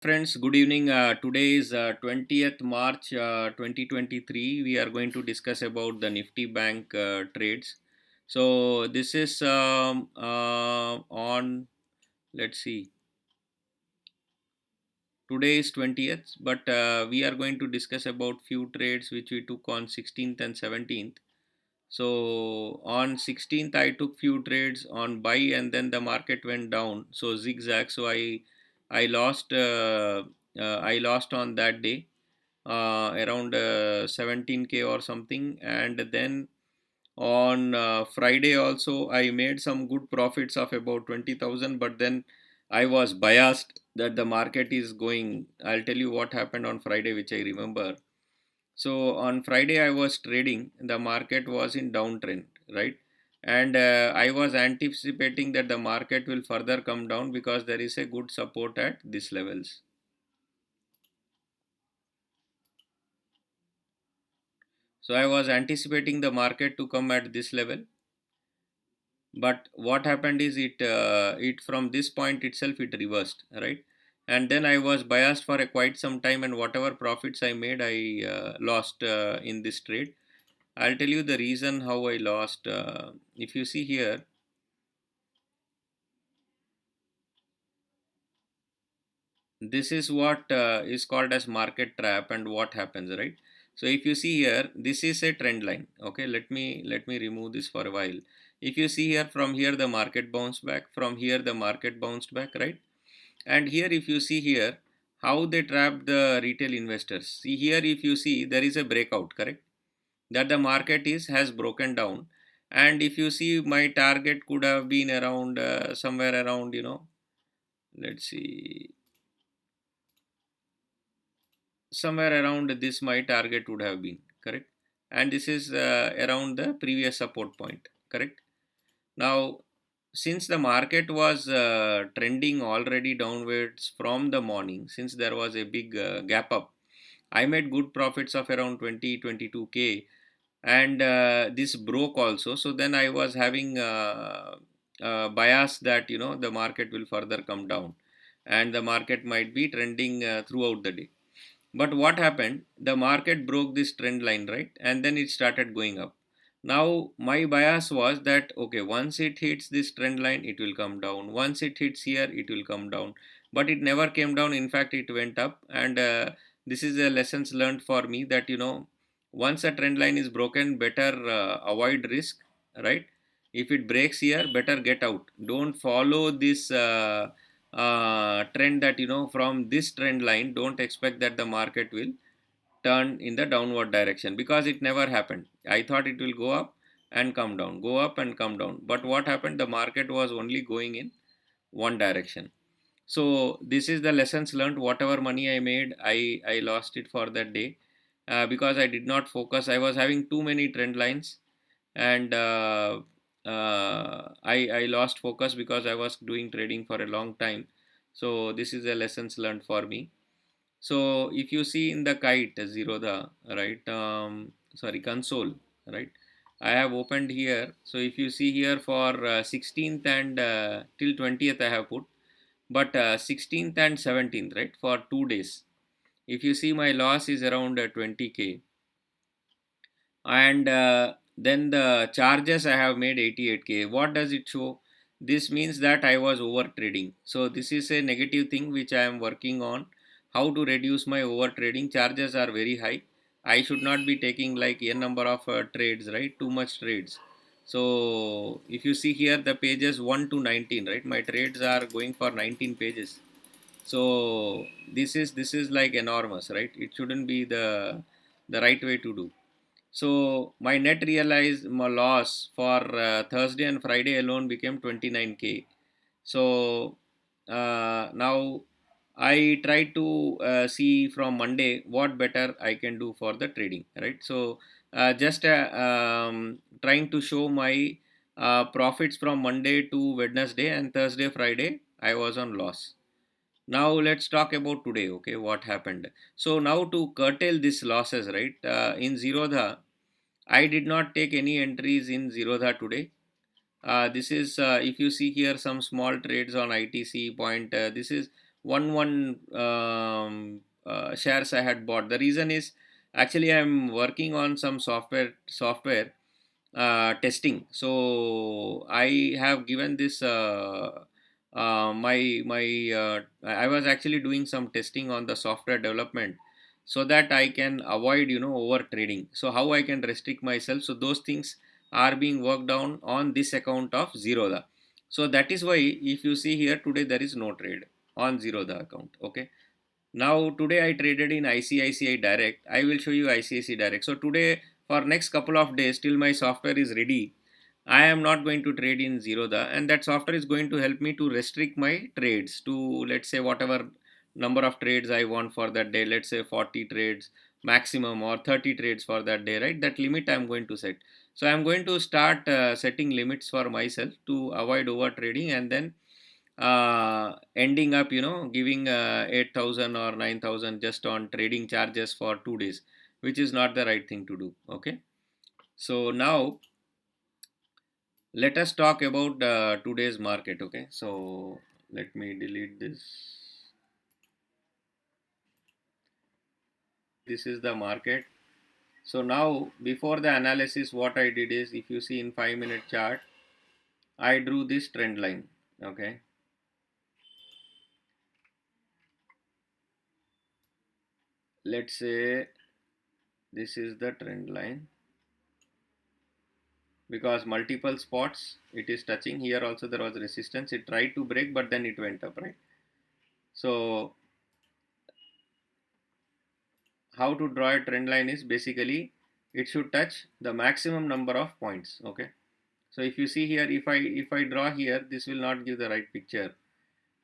Friends, good evening. Today is 20th March 2023. We are going to discuss about the Nifty Bank trades. So this is on, let's see, today is 20th, but we are going to discuss about few trades which we took on 16th and 17th. So on 16th, I took few trades on buy and then the market went down. So zigzag. So I lost I lost on that day around 17K or something. And then on Friday also I made some good profits of about 20,000, but then I was biased that the market is going. I'll tell you what happened on Friday, which I remember. So on Friday I was trading, the market was in downtrend, right? And I was anticipating that the market will further come down because there is a good support at these levels. So I was anticipating the market to come at this level, but what happened is it from this point itself it reversed, right? And then I was biased for a quite some time, and whatever profits I made I lost in this trade. I'll tell you the reason how I lost. If you see here, this is what is called as market trap, and what happens, right? So if you see here, this is a trend line. Okay, let me remove this for a while. If you see here, from here the market bounced back, from here the market bounced back, right? And here if you see here how they trapped the retail investors, see here, if you see, there is a breakout, correct, that the market is has broken down. And if you see, my target could have been around somewhere around, let's see, somewhere around this my target would have been, correct. And this is around the previous support point, correct. Now, since the market was trending already downwards from the morning, since there was a big gap up, I made good profits of around 22K. And this broke also, so then I was having bias that the market will further come down and the market might be trending throughout the day. But what happened? The market broke this trend line, right? And then it started going up. Now, my bias was that okay, once it hits this trend line, it will come down. Once it hits here, it will come down. But it never came down. In fact, it went up. And this is a lessons learned for me that once a trend line is broken, better avoid risk, right? If it breaks here, better get out. Don't follow this. Trend that from this trend line, don't expect that the market will turn in the downward direction, because it never happened. I thought it will go up and come down, go up and come down, but what happened, the market was only going in one direction. So this is the lessons learned. Whatever money I made, I lost it for that day, because I did not focus. I was having too many trend lines, and I lost focus because I was doing trading for a long time. So this is a lessons learned for me. So if you see in the kite Zerodha, right, sorry, console, right, I have opened here. So if you see here, for 16th and till 20th I have put, but 16th and 17th, right, for 2 days, if you see, my loss is around 20K. And then the charges I have made 88K. What does it show? This means that I was over trading. So this is a negative thing which I am working on. How to reduce my over trading? Charges are very high. I should not be taking like a number of trades, right? Too much trades. So if you see here, the pages 1 to 19, right? My trades are going for 19 pages. So this is like enormous, right? It shouldn't be the right way to do. So my net realized loss for Thursday and Friday alone became 29K. So now I try to see from Monday what better I can do for the trading, right? So just trying to show my profits from Monday to Wednesday, and Thursday, Friday I was on loss. Now let's talk about today. Okay, what happened? So now to curtail these losses, right? In Zerodha, I did not take any entries in Zerodha today. This is if you see here some small trades on ITC point. This is shares I had bought. The reason is actually I'm working on some software testing. So I have given this I was actually doing some testing on the software development so that I can avoid over trading. So how I can restrict myself. So those things are being worked on this account of Zerodha. So that is why if you see here today there is no trade on Zerodha account. Okay. Now today I traded in ICICI Direct. I will show you ICICI Direct. So today for next couple of days till my software is ready, I am not going to trade in Zerodha, and that software is going to help me to restrict my trades to, let's say, whatever number of trades I want for that day. Let's say 40 trades maximum or 30 trades for that day, right? That limit I am going to set. So I am going to start setting limits for myself to avoid over trading, and then ending up giving 8,000 or 9,000 just on trading charges for 2 days, which is not the right thing to do. Okay, so now let us talk about today's market. Okay, so let me delete this. This is the market. So now before the analysis what I did is, if you see in 5-minute chart, I drew this trend line. Okay, let's say this is the trend line, because multiple spots it is touching. Here also there was resistance, it tried to break but then it went up, right? So how to draw a trend line is basically it should touch the maximum number of points. Okay, so if you see here, if I draw here, this will not give the right picture,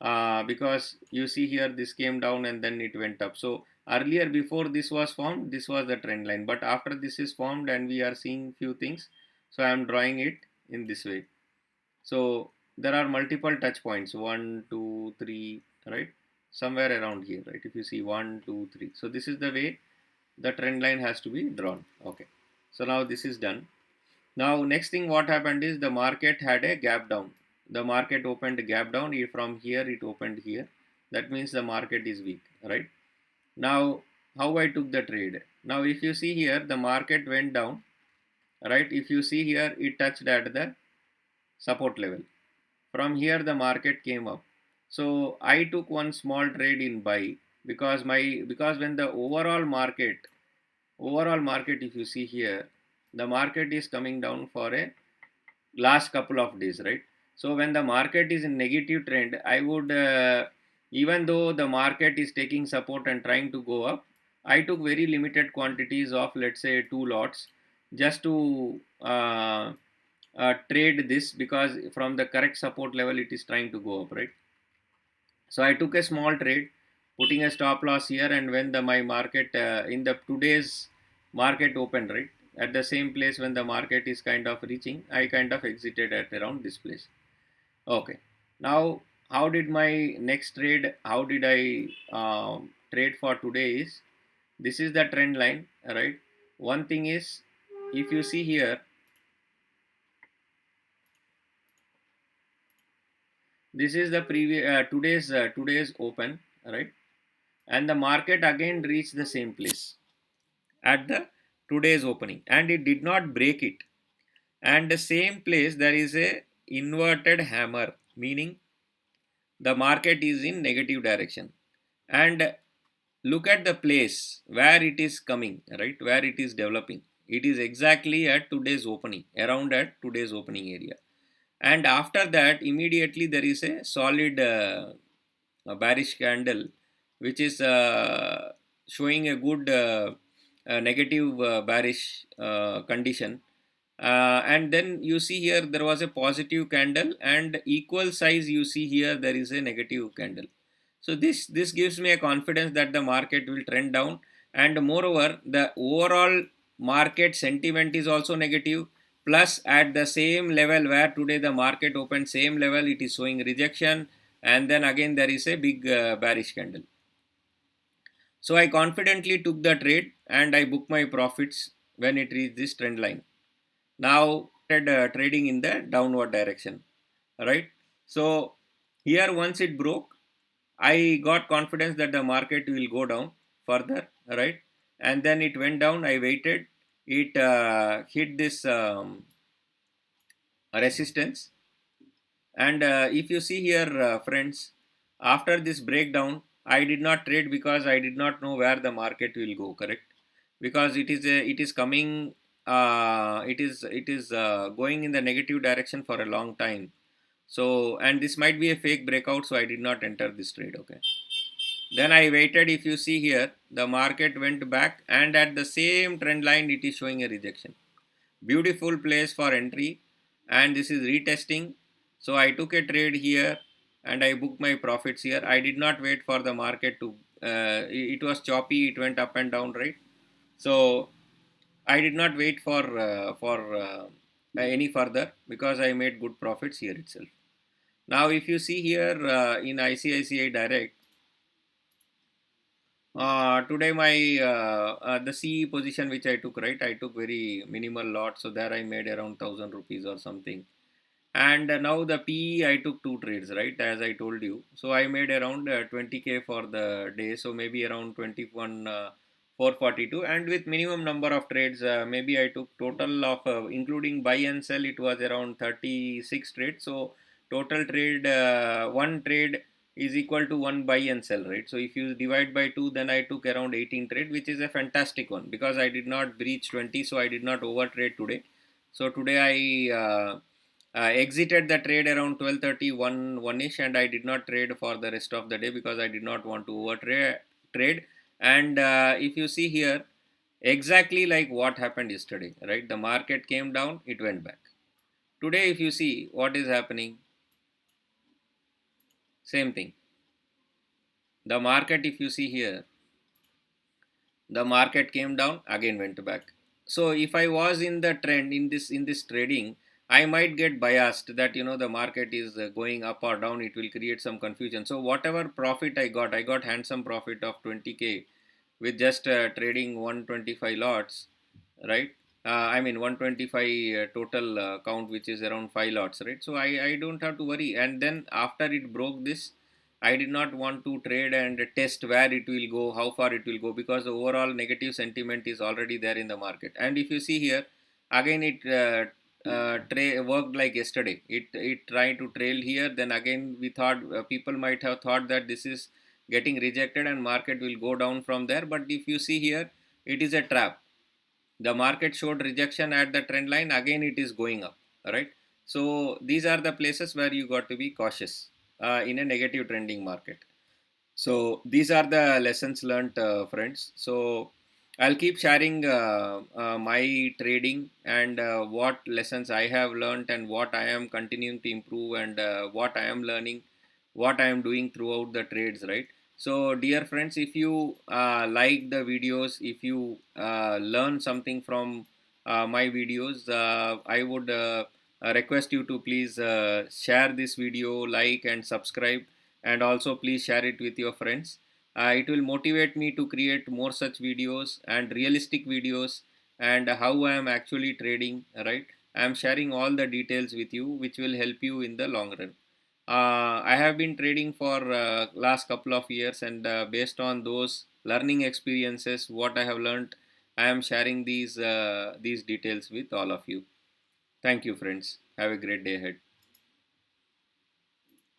because you see here this came down and then it went up. So earlier before this was formed, this was the trend line, but after this is formed and we are seeing few things, so I am drawing it in this way. So there are multiple touch points, 1, 2, 3, right? Somewhere around here, right? If you see 1, 2, 3. So this is the way the trend line has to be drawn. Okay. So now this is done. Now next thing what happened is the market had a gap down. The market opened a gap down. From here it opened here. That means the market is weak, right? Now how I took the trade. Now if you see here, the market went down, right? If you see here, it touched at the support level. From here the market came up. So I took one small trade in buy, because when the overall market, if you see here, the market is coming down for a last couple of days, right? So when the market is in negative trend, I would, even though the market is taking support and trying to go up, I took very limited quantities of, let's say, 2 lots, just to trade this, because from the correct support level it is trying to go up, right? So I took a small trade, putting a stop loss here, and when the my market in the today's market opened, right, at the same place when the market is kind of reaching, I kind of exited at around this place. Okay, now how did my next trade, how did I trade for today is, this is the trend line, right? One thing is, if you see here, this is the previous today's open, right? And the market again reached the same place at the today's opening, and it did not break it. And the same place there is a inverted hammer, meaning the market is in negative direction. And look at the place where it is coming, right, where it is developing. It is exactly at today's opening, around at today's opening area. And after that immediately there is a solid a bearish candle, which is showing a good negative bearish condition. And then you see here there was a positive candle, and equal size you see here there is a negative candle. So this gives me a confidence that the market will trend down, and moreover the overall market sentiment is also negative. Plus at the same level where today the market opened, same level it is showing rejection, and then again there is a big bearish candle. So I confidently took the trade and I booked my profits when it reached this trend line. Now trading in the downward direction, right? So here once it broke, I got confidence that the market will go down further, right? And then it went down. I waited. It hit this resistance. And if you see here, friends, after this breakdown, I did not trade because I did not know where the market will go. Correct? Because it is coming. It is going in the negative direction for a long time. So, and this might be a fake breakout. So I did not enter this trade. Okay. Then I waited. If you see here, the market went back, and at the same trend line, it is showing a rejection. Beautiful place for entry, and this is retesting. So I took a trade here, and I booked my profits here. I did not wait for the market to. It was choppy. It went up and down, right? So I did not wait for any further because I made good profits here itself. Now, if you see here in ICICI Direct. Today my the CE position which I took, right, I took very minimal lot, so there I made around 1000 rupees or something. And now the PE I took two trades, right, as I told you. So I made around 20k for the day, so maybe around 21 442, and with minimum number of trades, maybe I took total of including buy and sell, it was around 36 trades. So total trade, one trade is equal to one buy and sell, right? So if you divide by 2, then I took around 18 trade, which is a fantastic one because I did not breach 20, so I did not over trade today. So today I exited the trade around 12:30 1 ish, and I did not trade for the rest of the day because I did not want to over trade. And if you see here, exactly like what happened yesterday, right? The market came down, it went back. Today, if you see what is happening, same thing. The market, if you see here, the market came down, again went back. So if I was in the trend in this trading, I might get biased that the market is going up or down, it will create some confusion. So whatever profit I got handsome profit of 20k with just trading 125 lots, right? I mean 125 total count, which is around 5 lots, right? So I don't have to worry. And then after it broke this, I did not want to trade and test where it will go, how far it will go, because the overall negative sentiment is already there in the market. And if you see here, again it worked like yesterday. It tried to trail here. Then again we thought, people might have thought that this is getting rejected and market will go down from there. But if you see here, it is a trap. The market showed rejection at the trend line, again it is going up, right? So these are the places where you got to be cautious in a negative trending market. So these are the lessons learned, friends. So I'll keep sharing my trading and what lessons I have learned and what I am continuing to improve, and what I am learning, what I am doing throughout the trades, right? So dear friends, if you like the videos, if you learn something from my videos, I would request you to please share this video, like and subscribe, and also please share it with your friends. It will motivate me to create more such videos and realistic videos, and how I am actually trading, right? I am sharing all the details with you, which will help you in the long run. I have been trading for last couple of years, and based on those learning experiences, what I have learned, I am sharing these details with all of you. Thank you, friends. Have a great day ahead.